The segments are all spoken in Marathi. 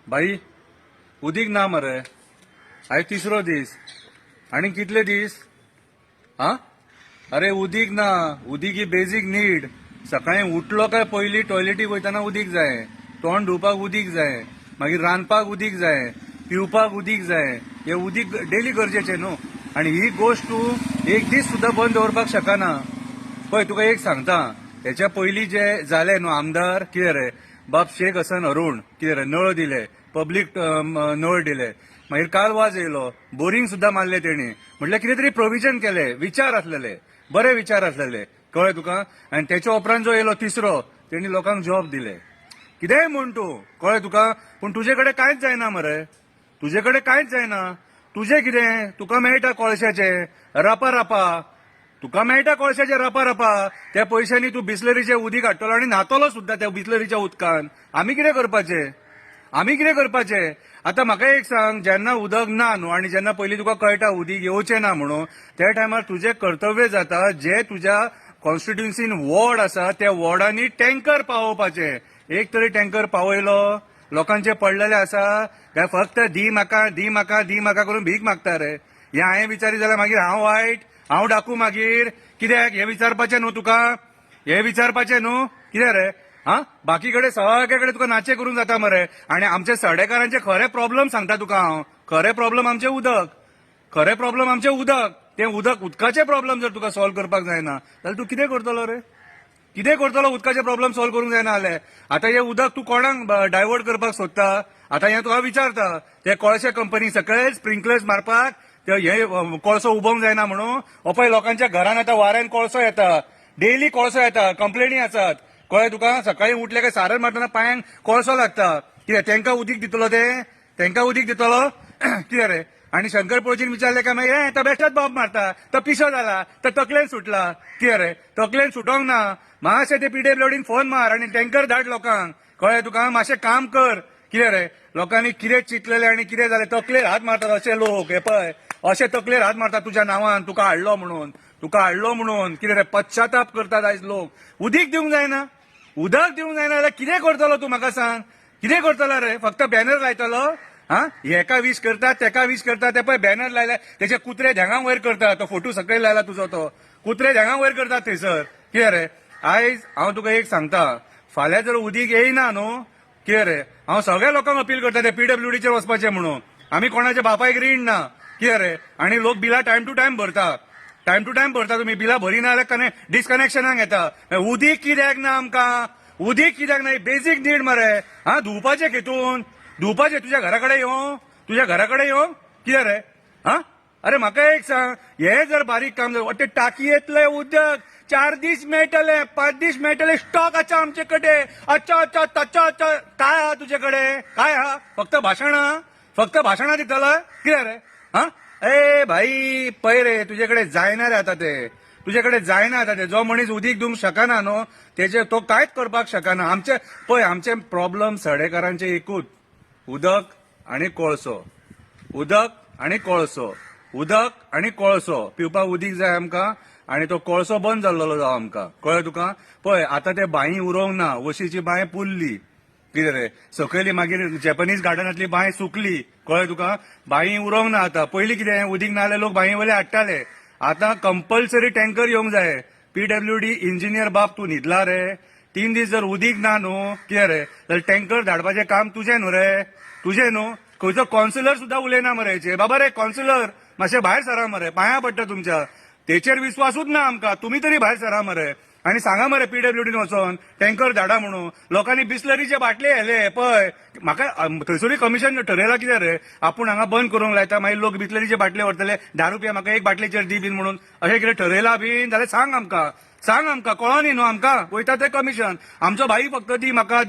भाई उदीक ना मरे आयज तिसरो दीस आणि कितले दीस हा अरे उदीक ना उदीक ही बेजीक नीड सकाळी उठलो काय पयली टॉयलेटीक वयताना उदीक जाय तोंड धुवपाक उदीक जाय मागीर रांदपाक उदीक जाय पिवपाक उदीक जाय हे उदीक डेली गरजेचे न्हू आणि ही गोष्ट तूं एक दीस सुद्धा बंद दवरपाक शकना पळय तुका एक सांगता हेच्या पयलीं जे जाले न्हू आमदार कितें रे बाब शेख हसन अरुण कितें रे नळ दिले पब्लीक नळ दिले मागीर काल वाज येयलो बोरिंग सुद्धा मारले तेणी म्हटल्यार कितें तरी प्रोव्हिजन केले विचार आसलेले बरे विचार आसलेले कळ्ळें तुका आनी तेच्या उपरांत जो येयलो तिसरो तेणी लोकांक जॉब दिले कितेंय म्हण तूं कळ्ळें तुका पूण तुजे कडेन कांयच जायना मरे तुजे कडेन कांयच जायना तुजें कितें तुका मेळटा कोळशाचे रापा रापा तुका मेळटा कोळशाचे रापा रापा त्या पयशांनी तूं बिस्लरीचें उदीक हाडटलो आनी न्हातलो सुद्धा त्या बिस्लरीच्या उदकान आमी कितें करपाचें आतां म्हाका एक सांग जेन्ना उदक ना न्हू आनी जेन्ना पयलीं तुका कळटा उदीक येवचें ना म्हणून त्या टायमार तुजें कर्तव्य जाता जे तुज्या कॉन्स्टिट्युन्सीन वॉर्ड आसा त्या वॉर्डांनी टँकर पावोवपाचे एक तरी टँकर पावयलो लोकांचे पडलेले आसा काय फक्त दी म्हाका करून भीक मागता रे हे हांवें विचारी जाल्यार मागीर हांव वायट हांव डाकू मागीर कित्याक हे विचारपाचें न्हू तुका हे विचारपाचें न्हू कितें रे हा बाकी कडेन सगळे कडेन तुका नाचे करून जाता मरे आनी आमच्या सडेकारांचे खरे प्रॉब्लेम सांगता तुका हांव खरे प्रॉब्लेम आमचे उदक ते उदकाचे प्रॉब्लेम जर तुका सॉल्व करपाक जायना जाल्यार तूं कितें करतलो रे कितें करतलो उदकाचे प्रॉब्लेम सॉल्व करूंक जायना जाल्यार आतां हे उदक तूं कोणाक डायवर्ट करपाक सोदता आतां हें तुका विचारता ते कोळशे कंपनी सकयल स्प्रिंकलर्स मारपाक ते हे कोळसो उबोवंक जायना म्हणून हो पळय लोकांच्या घरान आतां वाऱ्यान कोळसो येता डेली कोळसो येता कंप्लेनी आसात कळ्ळें तुका सकाळी उठले काय सारन मारतना पांयांक कोळसो लागता कितें तेंकां उदीक दितलो कितें रे आणि शंकर पळोवचीन विचारले काय मागीर तो बेश्टोच बॉब मारता तो पिशो जाला तो तकलेन सुटला कितें रे तकलेन सुटोंक ना मातशें ते पीडब्ल्यूडीन फोन मार आनी टँकर धाड लोकांक कळ्ळें तुका मातशें काम कर कितें रे लोकांनी कितें चिंतलेले आनी कितें जालें तकलेर हात मारतात अशे लोक हे पळय अशे तकलेर हात मारतात तुज्या नांवान तुका हाडलो म्हणून कितें रे पश्चाताप करतात आयज लोक उदीक दिवंक जायना जाल्यार कितें करतलो तूं म्हाका सांग कितें करतलो रे फक्त बॅनर लायतलो हा हेका विश करता तेका विश करता ते पळय बॅनर लायला तेचे कुत्रे धेंगांक वयर करता तो फोटो सकयल लायला तुजो तो कुत्रे धेंगांक वयर करतात थंयसर कितें रे आयज हांव तुका एक सांगता फाल्यां जर उदीक येयना न्हू कितें रे हांव सगळ्या लोकांक अपील करता ते पीडब्ल्यूडीचेर वचपाचें म्हणून आमी कोणाच्या बापायक रीण ना कितें रे आनी लोक बिलां टायम टू टायम भरता तुमी बिलां भरिना जाल्यार डिस्कनेक्शनाक येता उदीक कित्याक ना आमकां उदीक कित्याक ना बेजीक नीड मरे हा धुवपाचें कितून धुवपाचें तुज्या घरा कडेन येवं कितें रे हा अरे म्हाका एक सांग हे जर बारीक काम जालें ते टाकी येतले उदक 4 दीस मेळटले 5 दीस मेळटले स्टॉक आसा आमचे कडेन अच्छा काय आहा तुजे कडेन काय आहा फक्त भाशणां दितलो कितें रे हा ए भाई पळय रे तुजे कडेन जायना रे आतां ते जो मनीस उदीक दिवंक शकना न्हू तेजे तो कांयच करपाक शकना आमचे प्रॉब्लेम सडेकारांचे एकूच उदक आनी कोळसो पिवपाक उदीक जाय आमकां आनी तो कोळसो बंद जाल्लो जावं आमकां कळ्ळें तुका पळय आतां ते बांय उरोवंक ना वशीची बांय पुल्ली कितें रे सकयली मागीर जॅपनीज गार्डनांतली बांय सुकली कळ्ळें तुका बांय उरोवंक ना आतां पयलीं कितें उदीक ना जाल्यार लोक बांय वयले हाडटाले आतां कंपल्सरी टँकर येवंक जाय पीडब्ल्यूडी इंजिनियर बाब तूं न्हिदला रे 3 दीस जर उदीक ना न्हू कितें रे जाल्यार टँकर धाडपाचें काम तुजें न्हू खंयचो कॉन्सिलर सुद्धा उलयना मरे बाबा रे कॉन्सिलर मातशें भायर सरा मरे पांयां पडटा तुमच्या तेचेर विस्वासूच ना आमकां तुमी तरी भायर सरा मरे आनी सांगा मरे पीडब्ल्यूडीन वचोन टँकर धाडा म्हणून लोकांनी बिस्लरीचे बाटले येले पळय म्हाका थंयसरूय कमिशन ठरयला कितें रे आपूण हांगा बंद करूंक लायता मागीर लोक बिस्लरीचे बाटले व्हरतले 10 रुपया म्हाका एक बाटलेचेर दी बीन म्हणून अशें कितें ठरयलां बीन जाल्यार सांग आमकां कळोनी न्हू आमकां वयता तें कमिशन आमचो भाई फक्त दी म्हाका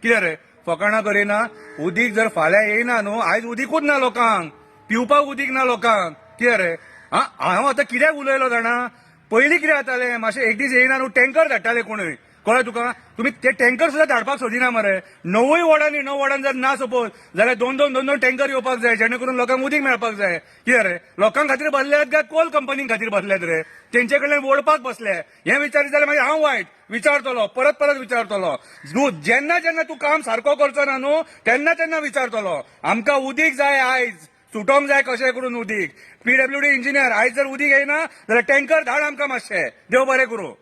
कितें रे फकाणां करिना उदीक जर फाल्यां येयना न्हू आयज उदीकूच ना लोकांक पिवपाक उदीक ना लोकांक कितें रे हांव आतां कित्याक उलयलो जाणा पयलीं कितें जातालें मातशें एक दीस येयना न्हू टँकर धाडटाले कोणूय कळ्ळें तुका तुम्ही ते टँकर सुद्धा धाडपाक सोदिना मरे 9 वॉर्डांनी 9 वॉर्डान जर ना सपोज जाल्यार दोन टँकर येवपाक जाय जेणे करून लोकांक उदीक मेळपाक जाय कितें रे लोकां खातीर बसल्यात काय कोल कंपनी खातीर बसल्यात रे तेंचे कडल्यान ओडपाक बसले हे विचारीत जाल्यार मागीर हांव वायट विचारतलो परत विचारतलो जेन्ना जेन्ना तूं काम सारको करचो ना न्हू तेन्ना विचारतलो आमकां उदीक जाय आयज सुटोंक जाय कशें करून उदीक पीडब्ल्यूडी इंजिनियर आयज जर उदीक येना जाल्यार टँकर धाड आमकां मातशें देव बरें करूं